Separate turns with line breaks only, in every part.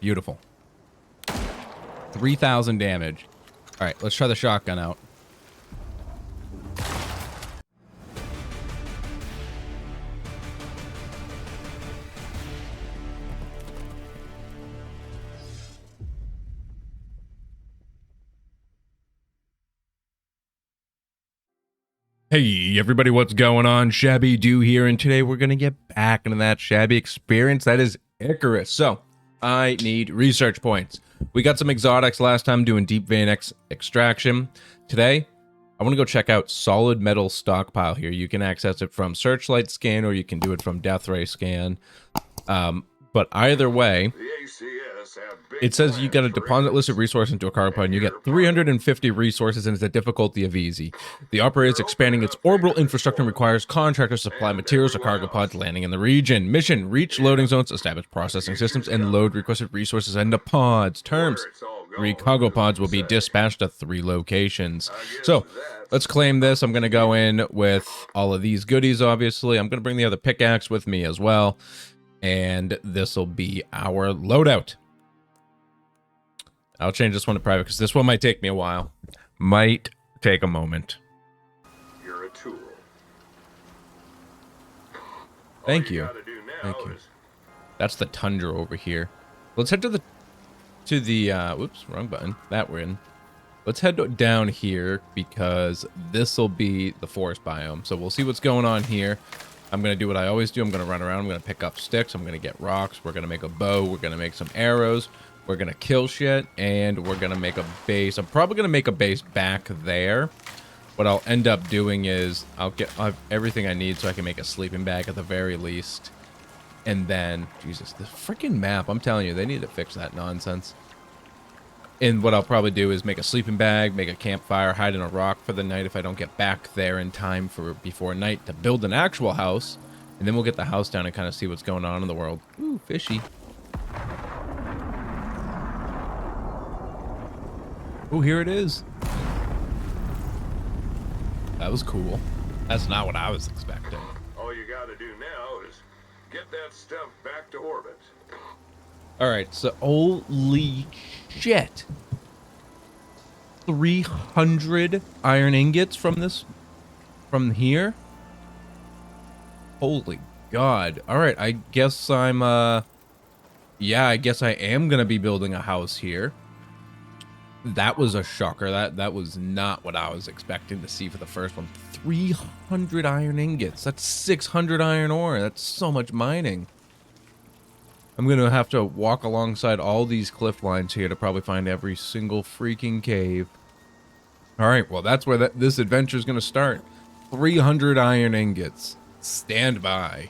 Beautiful. 3,000 damage. All right, let's try the shotgun out. Hey everybody, what's going on? ShabbyDoo here, and today we're gonna get back into that shabby experience that is Icarus. So, I need research points. We got some exotics last time doing deep vein extraction. Today, I want to go check out solid metal stockpile here. You can access it from Searchlight Scan, or you can do it from Death Ray Scan. But either way, it says you got to deposit list of resources into a cargo pod, and you get 350 resources, and it's a difficulty of easy. The operator is expanding its orbital infrastructure and requires contractors to supply materials or cargo pods landing in the region. Mission: reach loading zones, establish processing systems, and load requested resources into pods. Terms: 3 cargo pods will be dispatched to 3 locations. So, let's claim this. I'm going to go in with all of these goodies, obviously. I'm going to bring the other pickaxe with me as well. And this will be our loadout. I'll change this one to private because this one might take me a while. Might take a moment.
You're a tool.
Thank you. Thank you. That's the tundra over here. Let's head to the whoops, wrong button. That we're in. Let's head down here because this will be the forest biome. So we'll see what's going on here. I'm going to do what I always do. I'm going to run around. I'm going to pick up sticks. I'm going to get rocks. We're going to make a bow. We're going to make some arrows. We're going to kill shit. And we're going to make a base. I'm probably going to make a base back there. What I'll end up doing is I'll have everything I need so I can make a sleeping bag at the very least. And then, Jesus, the freaking map. I'm telling you, they need to fix that nonsense. And what I'll probably do is make a sleeping bag, make a campfire, hide in a rock for the night if I don't get back there in time for before night to build an actual house. And then we'll get the house down and kind of see what's going on in the world. Ooh, fishy. Oh, here it is. That was cool. That's not what I was expecting.
All you gotta do now is get that stuff back to orbit.
Alright, so holy shit. 300 iron ingots from here? Holy God. Alright, I guess I'm, yeah, I guess I am gonna be building a house here. That was a shocker. That was not what I was expecting to see for the first one. 300 iron ingots. That's 600 iron ore. That's so much mining. I'm going to have to walk alongside all these cliff lines here to probably find every single freaking cave. Alright, well that's where this adventure is going to start. 300 iron ingots. Stand by.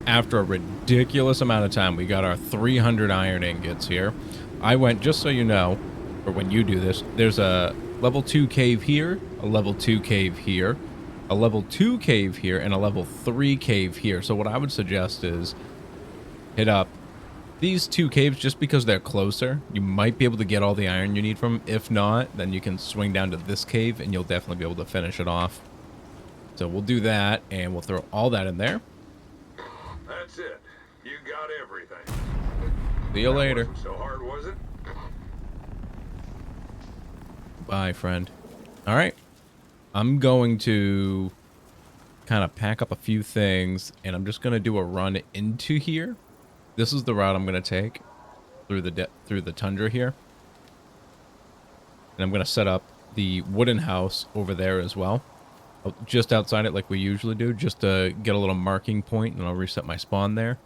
After a ridiculous amount of time, we got our 300 iron ingots here. I went, just so you know, or when you do this, there's a level 2 cave here, a level 2 cave here, a level 2 cave here, and a level 3 cave here. So what I would suggest is hit up these two caves, just because they're closer, you might be able to get all the iron you need from them. If not, then you can swing down to this cave and you'll definitely be able to finish it off. So we'll do that, and we'll throw all that in there.
That's it. You got everything.
See you later.
Wasn't so hard, was it?
Bye, friend. All right. I'm going to kind of pack up a few things, and I'm just going to do a run into here. This is the route I'm going to take through the tundra here. And I'm going to set up the wooden house over there as well. Just outside it like we usually do, just to get a little marking point, and I'll reset my spawn there.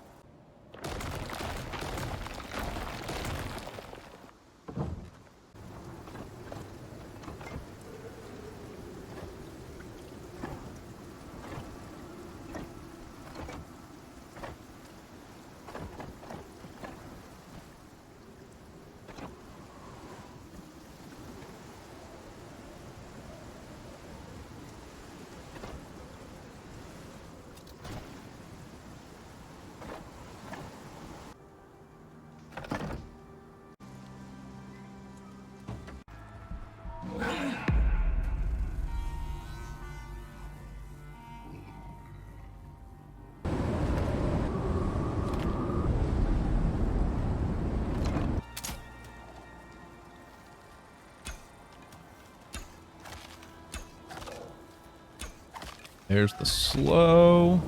There's the slow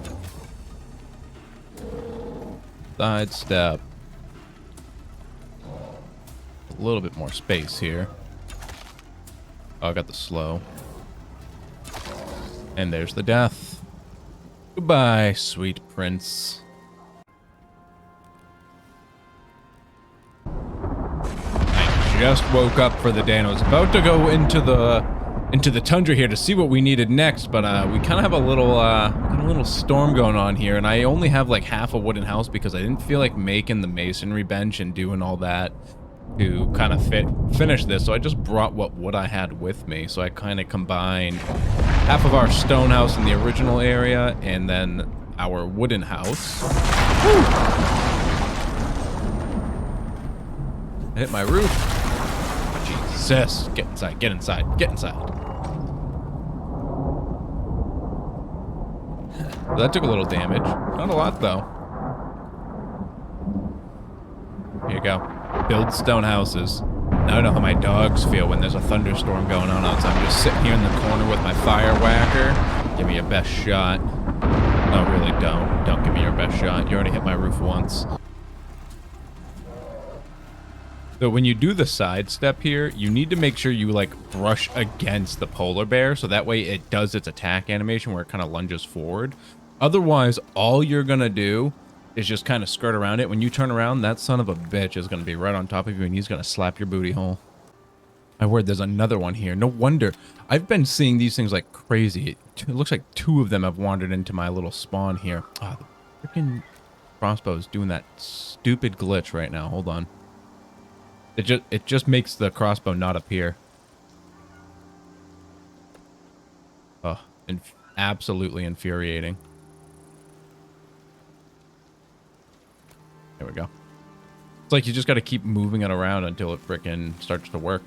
side step. A little bit more space here. Oh, I got the slow. And there's the death. Goodbye, sweet prince. I just woke up for the day and I was about to go into the tundra here to see what we needed next, but we kind of have a little storm going on here, and I only have like half a wooden house because I didn't feel like making the masonry bench and doing all that to kind of finish this. So I just brought what wood I had with me. So I kind of combined half of our stone house in the original area and then our wooden house. Woo! I hit my roof. Jesus, get inside, get inside, get inside. So that took a little damage. Not a lot, though. Here you go. Build stone houses. Now I know how my dogs feel when there's a thunderstorm going on outside. I'm just sitting here in the corner with my fire whacker. Give me your best shot. No, really, don't. Don't give me your best shot. You already hit my roof once. So when you do the side step here, you need to make sure you like brush against the polar bear, so that way it does its attack animation where it kind of lunges forward. Otherwise, all you're gonna do is just kind of skirt around it. When you turn around, that son of a bitch is gonna be right on top of you and he's gonna slap your booty hole. My word, there's another one here. No wonder. I've been seeing these things like crazy. It looks like 2 of them have wandered into my little spawn here. Ah, the freaking crossbow is doing that stupid glitch right now. Hold on. It just makes the crossbow not appear. Oh, absolutely infuriating. There we go. It's like you just got to keep moving it around until it frickin' starts to work.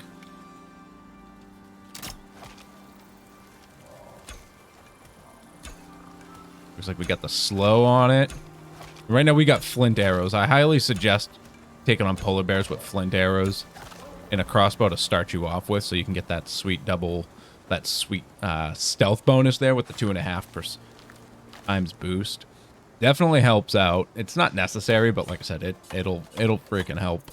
Looks like we got the slow on it. Right now we got flint arrows. I highly suggest taking on polar bears with flint arrows and a crossbow to start you off with, so you can get that sweet stealth bonus there with the 2.5 times boost. Definitely helps out. It's not necessary, but like I said, it'll freaking help.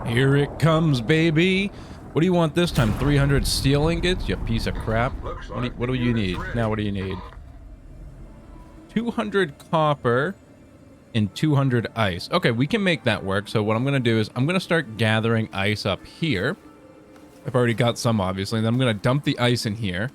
Here it comes, baby. What do you want this time? 300 steel ingots, you piece of crap. What do you need? Now, what do you need? 200 copper and 200 ice. Okay, we can make that work. So what I'm going to do is I'm going to start gathering ice up here. I've already got some, obviously. And then I'm going to dump the ice in here.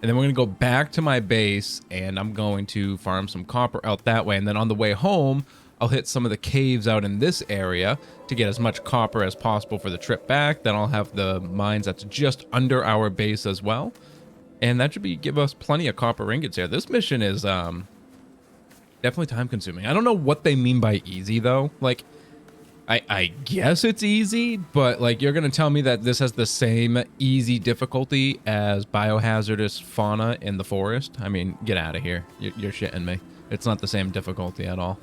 And then we're going to go back to my base, and I'm going to farm some copper out that way. And then on the way home, I'll hit some of the caves out in this area to get as much copper as possible for the trip back. Then I'll have the mines that's just under our base as well. And that should give us plenty of copper ingots here. This mission is definitely time consuming. I don't know what they mean by easy though. Like, I guess it's easy, but like you're gonna tell me that this has the same easy difficulty as biohazardous fauna in the forest? I mean, get out of here. You're shitting me. It's not the same difficulty at all.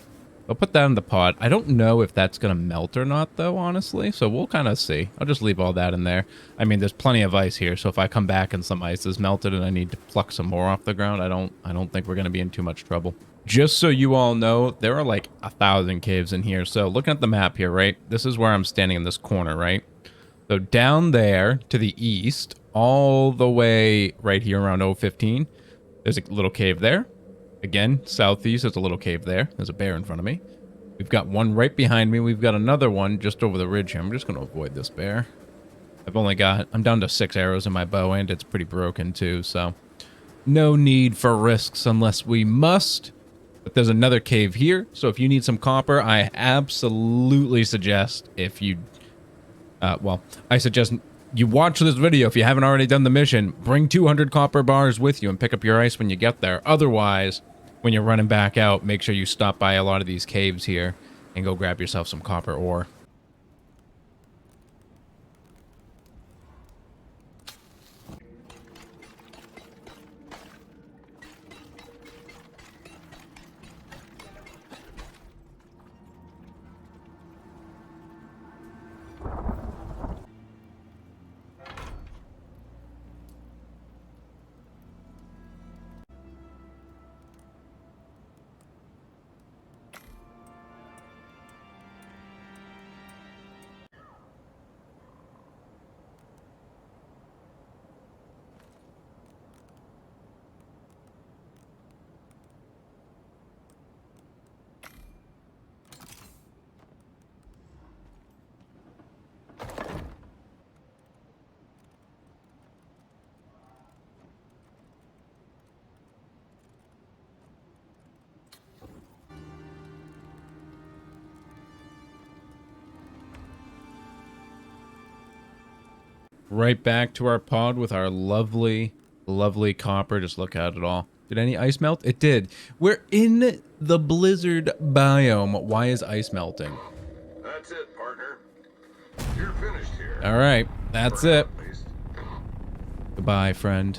I'll put that in the pod. I don't know if that's gonna melt or not though, honestly. So we'll kind of see. I'll just leave all that in there. I mean, there's plenty of ice here, so if I come back and some ice is melted and I need to pluck some more off the ground, I don't think we're gonna be in too much trouble. Just so you all know, there are like 1,000 caves in here. So looking at the map here, right? This is where I'm standing in this corner, right? So down there to the east, all the way right here around 015, there's a little cave there. Again, southeast, there's a little cave there. There's a bear in front of me. We've got one right behind me. We've got another one just over the ridge here. I'm just going to avoid this bear. I'm down to 6 arrows in my bow, and it's pretty broken too, so no need for risks unless we must. But there's another cave here, so if you need some copper, I absolutely suggest I suggest you watch this video if you haven't already done the mission. Bring 200 copper bars with you and pick up your ice when you get there. Otherwise, when you're running back out, make sure you stop by a lot of these caves here and go grab yourself some copper ore. Right back to our pod with our lovely, lovely copper. Just look at it all. Did any ice melt? It did. We're in the blizzard biome. Why is ice melting?
That's it, partner. You're finished here.
All right, that's it. Goodbye, friend.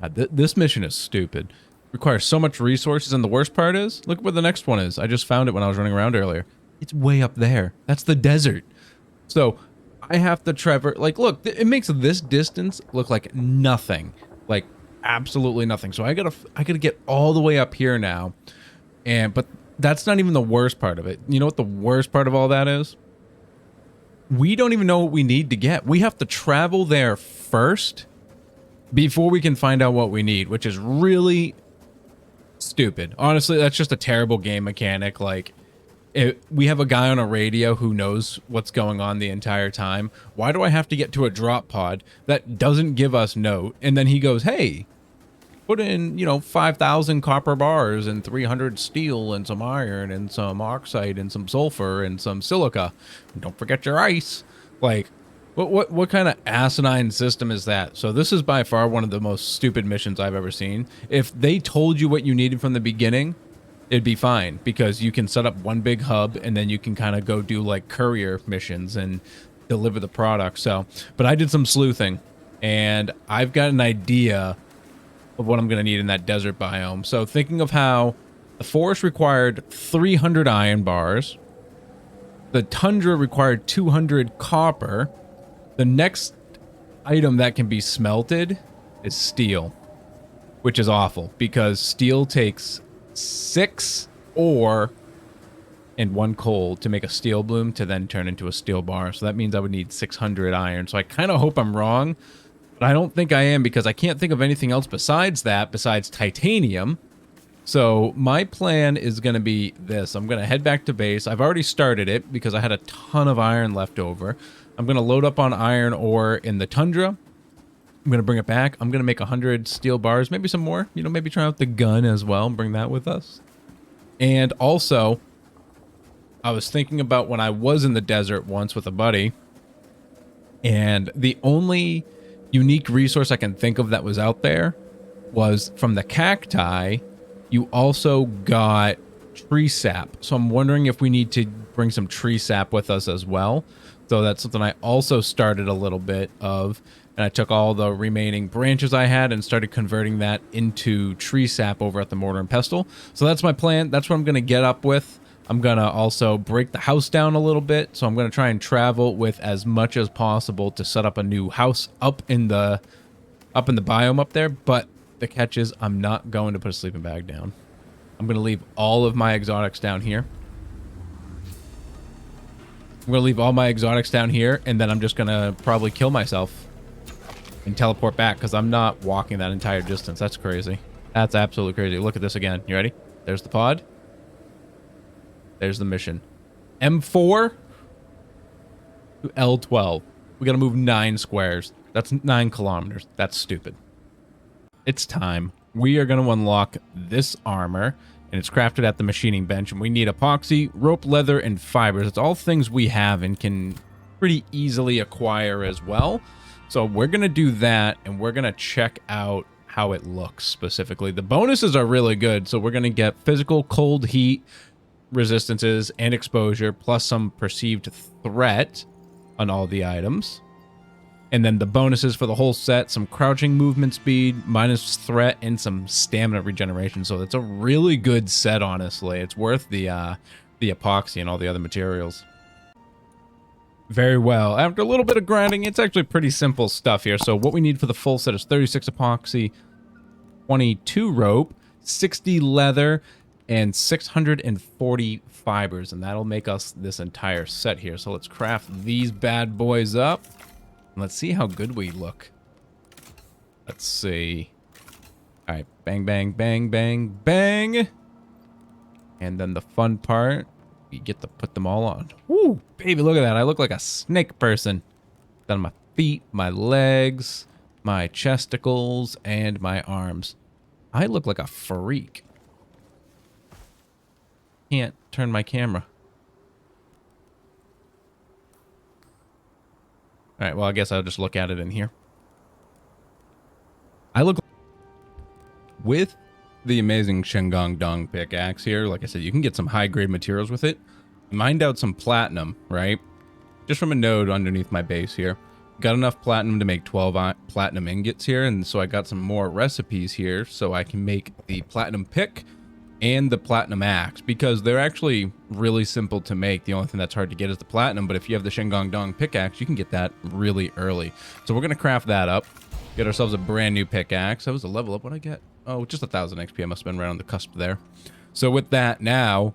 This mission is stupid. Requires so much resources, and the worst part is, look where the next one is. I just found it when I was running around earlier. It's way up there. That's the desert. So I have to traverse, like, look, it makes this distance look like nothing, like absolutely nothing. So I gotta get all the way up here now, but that's not even the worst part of it. You know what the worst part of all that is? We don't even know what we need to get. We have to travel there first before we can find out what we need, which is really stupid. Honestly, that's just a terrible game mechanic. Like, we have a guy on a radio who knows what's going on the entire time. Why do I have to get to a drop pod that doesn't give us note? And then he goes, hey, put in, 5,000 copper bars and 300 steel and some iron and some oxide and some sulfur and some silica. And don't forget your ice. Like, what kind of asinine system is that? So this is by far one of the most stupid missions I've ever seen. If they told you what you needed from the beginning, it'd be fine, because you can set up one big hub and then you can kind of go do like courier missions and deliver the product. So, but I did some sleuthing and I've got an idea of what I'm going to need in that desert biome. So thinking of how the forest required 300 iron bars, the tundra required 200 copper. The next item that can be smelted is steel, which is awful because steel takes 6 ore and 1 coal to make a steel bloom to then turn into a steel bar. So that means I would need 600 iron. So I kind of hope I'm wrong, but I don't think I am, because I can't think of anything else besides that, besides titanium. So my plan is going to be this. I'm going to head back to base. I've already started it because I had a ton of iron left over. I'm going to load up on iron ore in the tundra. I'm going to bring it back. I'm going to make 100 steel bars, maybe some more, maybe try out the gun as well and bring that with us. And also, I was thinking about when I was in the desert once with a buddy, and the only unique resource I can think of that was out there was from the cacti. You also got tree sap. So I'm wondering if we need to bring some tree sap with us as well. So that's something I also started a little bit of. And I took all the remaining branches I had and started converting that into tree sap over at the mortar and pestle. So that's my plan. That's what I'm going to get up with. I'm going to also break the house down a little bit. So I'm going to try and travel with as much as possible to set up a new house up in the biome up there. But the catch is I'm not going to put a sleeping bag down. I'm going to leave all of my exotics down here. I'm going to leave all my exotics down here, and then I'm just going to probably kill myself and teleport back because I'm not walking that entire distance. That's crazy. That's absolutely crazy. Look at this again. You ready? There's the pod. There's the mission. M4 to L12. We got to move 9 squares. That's 9 kilometers. That's stupid. It's time. We are going to unlock this armor, and it's crafted at the machining bench, and we need epoxy, rope, leather, and fibers. It's all things we have and can pretty easily acquire as well. So we're going to do that, and we're going to check out how it looks specifically. The bonuses are really good, so we're going to get physical, cold, heat, resistances, and exposure, plus some perceived threat on all the items. And then the bonuses for the whole set, some crouching movement speed, minus threat, and some stamina regeneration. So it's a really good set, honestly. It's worth the epoxy and all the other materials. Very well. After a little bit of grinding, it's actually pretty simple stuff here. So what we need for the full set is 36 epoxy, 22 rope, 60 leather, and 640 fibers. And that'll make us this entire set here. So let's craft these bad boys up. Let's see how good we look. Let's see. All right, bang, bang, bang, bang, bang. And then the fun part, you get to put them all on. Woo, baby, look at that. I look like a snake person. Then my feet, my legs, my chesticles, and my arms. I look like a freak. Can't turn my camera. All right, well, I guess I'll just look at it in here. I look with the amazing Shengong Dong pickaxe here. Like I said, you can get some high-grade materials with it. Mined out some platinum, right? Just from a node underneath my base here. Got enough platinum to make 12 platinum ingots here, and so I got some more recipes here so I can make the platinum pick and the platinum axe, because they're actually really simple to make. The only thing that's hard to get is the platinum, but if you have the Shengong Dong pickaxe, you can get that really early. So we're going to craft that up, get ourselves a brand new pickaxe. That was a level up. What did I get? Oh, just 1,000 XP. I must have been right on the cusp there. So with that now,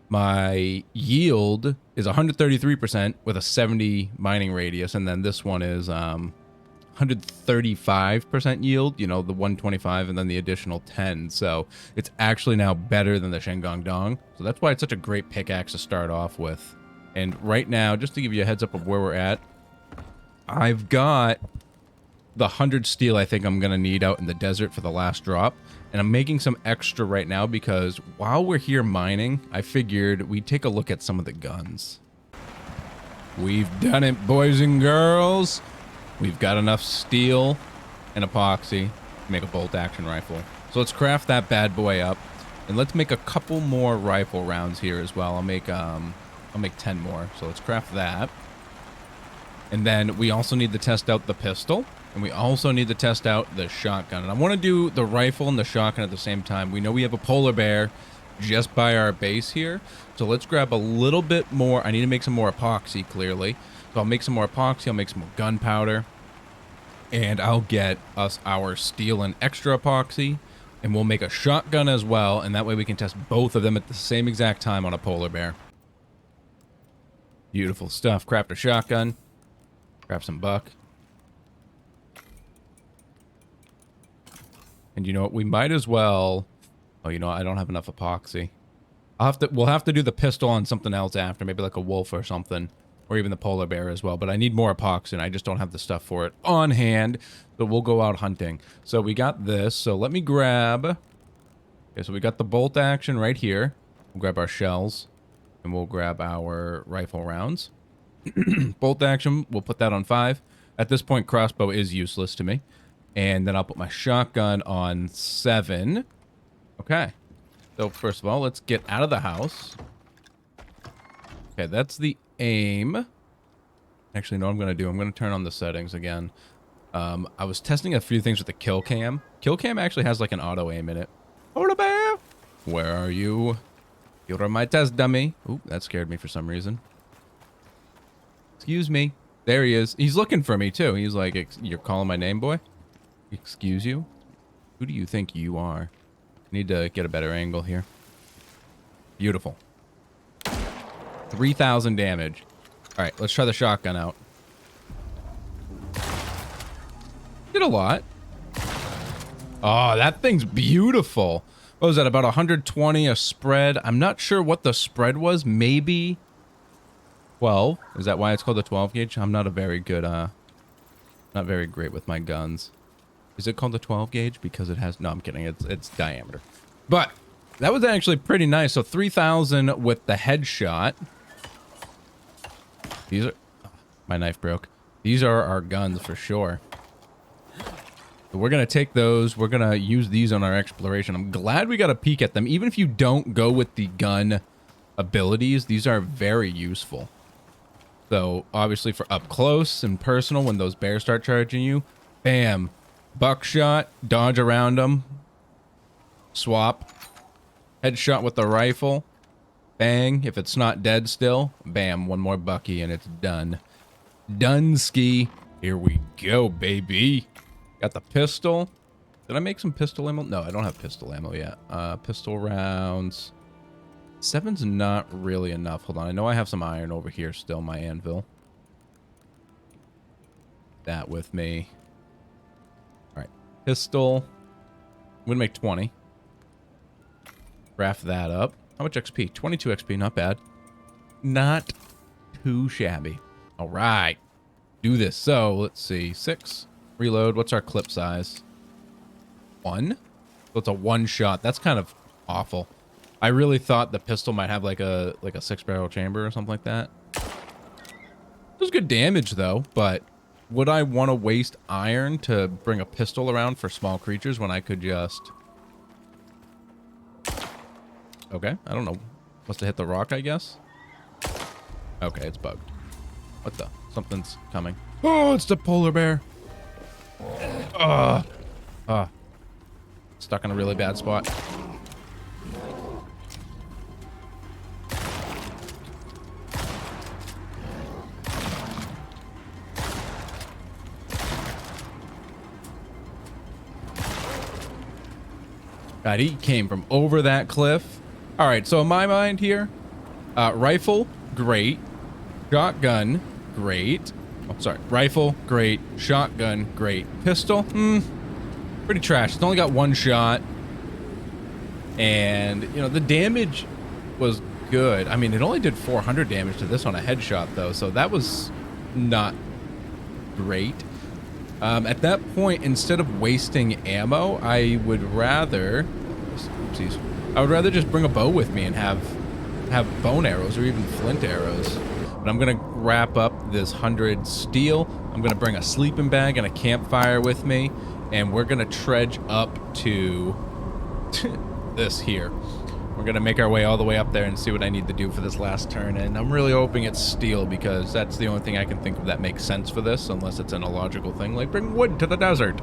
my yield is 133% with a 70 mining radius, and then this one is 135% yield, you know, the 125 and then the additional 10. So it's actually now better than the Shengong Dong. So that's why it's such a great pickaxe to start off with. And right now, just to give you a heads up of where we're at, I've got the 100 steel I think I'm going to need out in the desert for the last drop. And I'm making some extra right now because while we're here mining, I figured we'd take a look at some of the guns. We've done it, boys and girls. We've got enough steel and epoxy to make a bolt action rifle. So let's craft that bad boy up, and let's make a couple more rifle rounds here as well. I'll make 10 more. So let's craft that. And then we also need to test out the pistol, and we also need to test out the shotgun. And I want to do the rifle and the shotgun at the same time. We know we have a polar bear just by our base here. So let's grab a little bit more. I need to make some more epoxy, clearly. So I'll make some more epoxy, I'll make some more gunpowder, and I'll get us our steel and extra epoxy, and we'll make a shotgun as well, and that way we can test both of them at the same exact time on a polar bear. Beautiful stuff. Craft a shotgun, grab some buck. And you know what, we might as well... Oh, you know what? I don't have enough epoxy. We'll have to do the pistol on something else after, maybe like a wolf or something. Or even the polar bear as well, but I need more epoxy, and I just don't have the stuff for it on hand, so we'll go out hunting. So we got this, so let me grab... Okay, so we got the bolt action right here. We'll grab our shells. And we'll grab our rifle rounds. Bolt action, we'll put that on 5. At this point, crossbow is useless to me. And then I'll put my shotgun on 7. Okay. So first of all, let's get out of the house. Okay, that's the aim. Actually, no, I'm going to do. I'm going to turn on the settings again. I was testing a few things with the kill cam. Kill cam actually has like an auto aim in it. Hola, bear! Where are you? You're my test dummy. Ooh, that scared me for some reason. Excuse me. There he is. He's looking for me too. He's like, you're calling my name, boy? Excuse you? Who do you think you are? Need to get a better angle here. Beautiful. 3,000 damage. All right, let's try the shotgun out. Did a lot. Oh, that thing's beautiful. What was that, about 120 a spread? I'm not sure what the spread was. Maybe 12. Is that why it's called a 12 gauge? I'm not a very good, not very great with my guns. Is it called a 12 gauge? Because it has, no, I'm kidding. It's diameter. But that was actually pretty nice. So 3,000 with the headshot. These are, my knife broke. These are our guns for sure. So we're going to take those. We're going to use these on our exploration. I'm glad we got a peek at them. Even if you don't go with the gun abilities, these are very useful. So obviously for up close and personal, when those bears start charging you, bam, buckshot, dodge around them, swap, headshot with the rifle, bang. If it's not dead still, bam, one more bucky and it's done. Dunsky. Here we go, baby. Got the pistol. Did I make some pistol ammo? No, I don't have pistol ammo yet. Pistol rounds. 7's not really enough. Hold on. I know I have some iron over here still, my anvil. That with me. All right. Pistol. I'm going to make 20. Craft that up. How much XP? 22 XP. Not bad. Not too shabby. All right. Do this. So, let's see. 6. Reload. What's our clip size? 1? So it's a one shot. That's kind of awful. I really thought the pistol might have like a 6-barrel chamber or something like that. It was good damage though, but would I want to waste iron to bring a pistol around for small creatures when I could just... Okay, I don't know. Must have hit the rock, I guess. Okay, it's bugged. What the? Something's coming. Oh, it's the polar bear. Stuck in a really bad spot. God, he came from over that cliff. All right, so in my mind here, rifle, great. Shotgun, great. Oh, sorry. Rifle, great. Shotgun, great. Pistol, pretty trash. It's only got one shot. And, you know, the damage was good. I mean, it only did 400 damage to this on a headshot, though, so that was not great. At that point, instead of wasting ammo, I would rather... Oopsies. I would rather just bring a bow with me and have bone arrows or even flint arrows. But I'm going to wrap up this 100 steel. I'm going to bring a sleeping bag and a campfire with me. And we're going to trudge up to this here. We're going to make our way all the way up there and see what I need to do for this last turn. And I'm really hoping it's steel because that's the only thing I can think of that makes sense for this, unless it's an illogical thing like bring wood to the desert.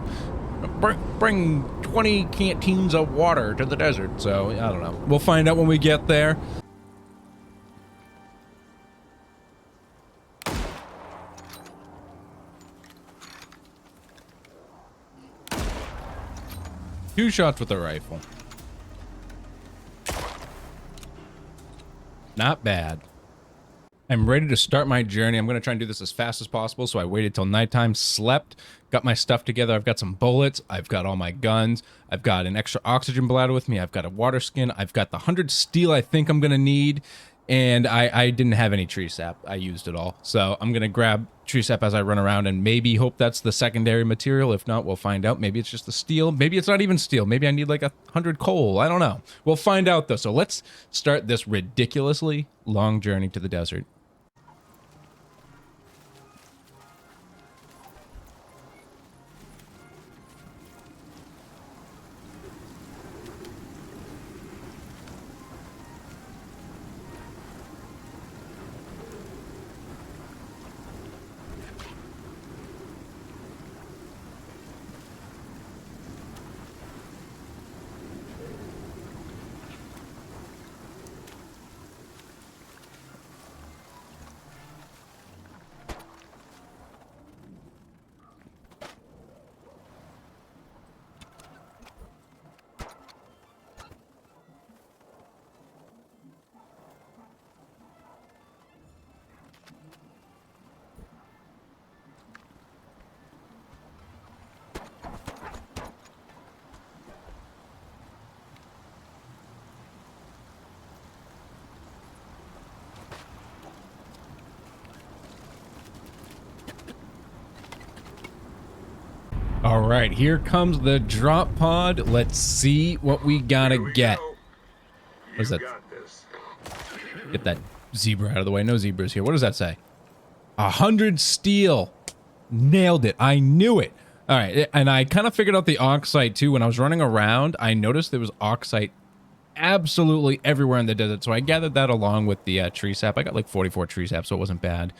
Bring 20 canteens of water to the desert. So, I don't know. We'll find out when we get there. Two shots with the rifle. Not bad. I'm ready to start my journey. I'm going to try and do this as fast as possible. So I waited till nighttime, slept, got my stuff together. I've got some bullets. I've got all my guns. I've got an extra oxygen bladder with me. I've got a water skin. I've got the 100 steel I think I'm going to need. And I didn't have any tree sap. I used it all. So I'm going to grab tree sap as I run around and maybe hope that's the secondary material. If not, we'll find out. Maybe it's just the steel. Maybe it's not even steel. Maybe I need like 100 coal. I don't know. We'll find out though. So let's start this ridiculously long journey to the desert. All right, here comes the drop pod. Let's see what we gotta get. What is that? Get that zebra out of the way. No zebras here. What does that say? 100 steel. Nailed it. I knew it. All right, and I kind of figured out the oxide too. When I was running around, I noticed there was oxide absolutely everywhere in the desert. So I gathered that along with the tree sap. I got like 44 tree sap, so it wasn't bad.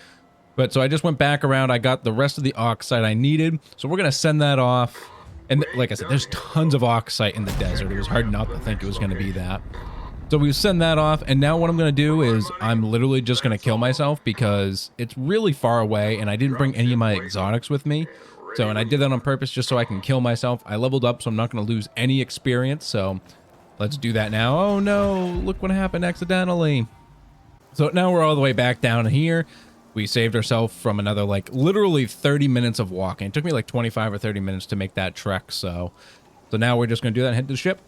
But so I just went back around. I got the rest of the oxide I needed. So we're going to send that off. And like I said, there's tons of oxide in the desert. It was hard not to think it was going to be that. So we send that off. And now what I'm going to do is I'm literally just going to kill myself because it's really far away. And I didn't bring any of my exotics with me. So, and I did that on purpose just so I can kill myself. I leveled up, so I'm not going to lose any experience. So let's do that now. Oh no, look what happened accidentally. So now we're all the way back down here. We saved ourselves from another, like, literally 30 minutes of walking. It took me like 25 or 30 minutes to make that trek, so now we're just going to do that and head to the ship.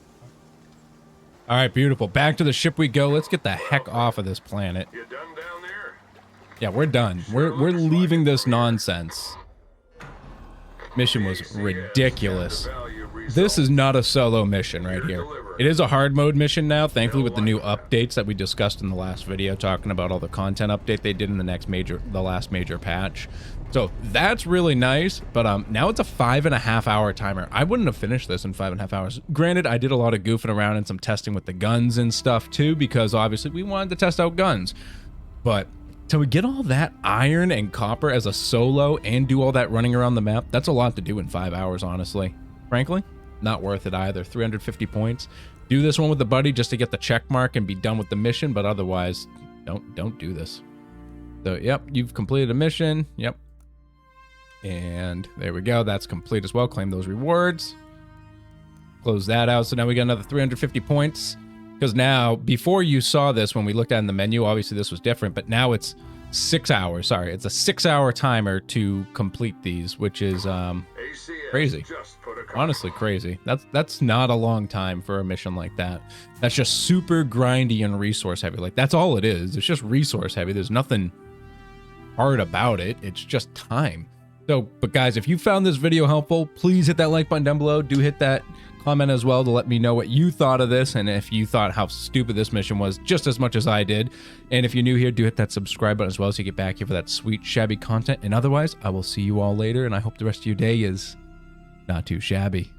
All right, beautiful. Back to the ship we go. Let's get the heck off of this planet.
You done down there?
Yeah, we're done. We're leaving this nonsense. Mission was ridiculous. This is not a solo mission right here. It is a hard mode mission now, thankfully, with the new updates that we discussed in the last video, talking about all the content update they did in the last major patch. So that's really nice, but now it's a 5.5 hour timer. I wouldn't have finished this in 5.5 hours. Granted, I did a lot of goofing around and some testing with the guns and stuff too, because obviously we wanted to test out guns. But to get all that iron and copper as a solo and do all that running around the map, that's a lot to do in 5 hours, honestly. Frankly, not worth it either. 350 points. Do this one with the buddy just to get the check mark and be done with the mission, but otherwise, don't do this. So, yep, you've completed a mission. Yep. And there we go. That's complete as well. Claim those rewards. Close that out. So now we got another 350 points. Because now, before you saw this, when we looked at it in the menu, obviously this was different, but now it's 6 hours. Sorry, it's a 6 hour timer to complete these, which is crazy. Honestly, crazy. That's not a long time for a mission like that. That's just super grindy and resource heavy. Like, that's all it is. It's just resource heavy. There's nothing hard about it. It's just time. So, but guys, if you found this video helpful, please hit that like button down below. Do hit that comment as well to let me know what you thought of this and if you thought how stupid this mission was just as much as I did. And if you're new here, do hit that subscribe button as well so you get back here for that sweet shabby content. And otherwise, I will see you all later, and I hope the rest of your day is not too shabby.